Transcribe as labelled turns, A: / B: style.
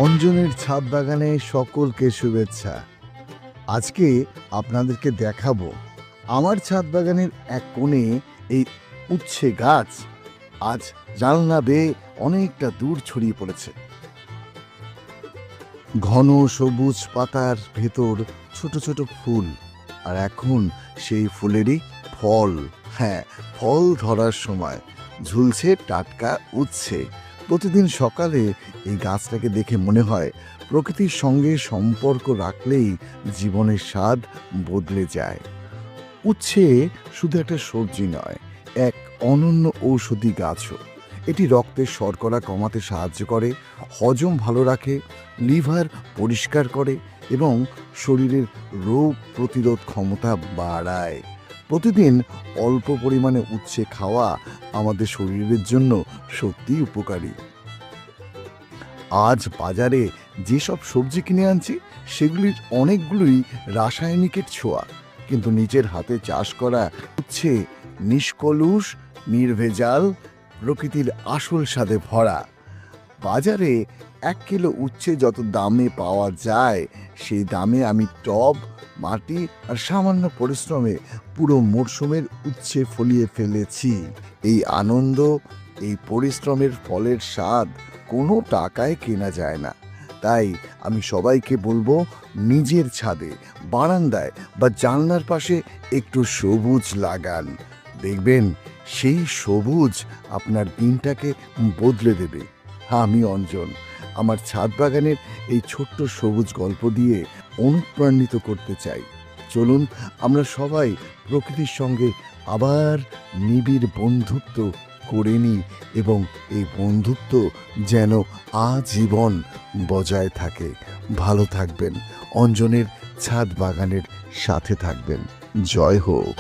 A: অঞ্জনের ছাদ বাগানে সকলকে শুভেচ্ছা। আজকে আপনাদেরকে দেখাবো আমার ছাদ বাগানের এক কোণে এই উচ্ছে গাছ আজ জানলা বেয়ে অনেকটা দূর ছড়িয়ে পড়েছে। ঘন সবুজ পাতার ভেতর ছোট ছোট ফুল, আর এখন সেই ফুলেরই ফল। হ্যাঁ, ফল ধরার সময় ঝুলছে টাটকা উচ্ছে। প্রতিদিন সকালে এই গাছটাকে দেখে মনে হয় প্রকৃতির সঙ্গে সম্পর্ক রাখলেই জীবনের স্বাদ বদলে যায়। উচ্ছে শুধু একটা সবজি নয়, এক অনন্য ঔষধি গাছও। এটি রক্তের শর্করা কমাতে সাহায্য করে, হজম ভালো রাখে, লিভার পরিষ্কার করে এবং শরীরের রোগ প্রতিরোধ ক্ষমতা বাড়ায়। প্রতিদিন অল্প পরিমাণে উচ্ছে খাওয়া আমাদের শরীরের জন্য সত্যিই উপকারী। আজ বাজারে যেসব সবজি কিনে আনছি সেগুলির অনেকগুলোই রাসায়নিকের ছোঁয়া, কিন্তু নিজের হাতে চাষ করা উচ্ছে নিষ্কলুষ, নির্ভেজাল, প্রকৃতির আসল স্বাদে ভরা। বাজারে 1 কিলো উচ্ছে যত দামে পাওয়া যায়, সেই দামে আমি টব, মাটি আর সামান্য পরিশ্রমে পুরো মরশুমের উচ্ছে ফলিয়ে ফেলেছি। এই আনন্দ, এই পরিশ্রমের ফলের স্বাদ কোনো টাকায় কেনা যায় না। তাই আমি সবাইকে বলবো, নিজের ছাদে, বারান্দায় বা জানলার পাশে একটু সবুজ লাগান। দেখবেন সেই সবুজ আপনার দিনটাকে বদলে দেবে। আমি অঞ্জন আমার ছাদ বাগানের এই ছোট্ট সবুজ গল্প দিয়ে অনুপ্রাণিত করতে চাই। চলুন আমরা সবাই প্রকৃতির সঙ্গে আবার নিবিড় বন্ধুত্ব করে নিই এবং এই বন্ধুত্ব যেন আজীবন বজায় থাকে। ভালো থাকবেন, অঞ্জনের ছাদ বাগানের সাথে থাকবেন। জয় হোক।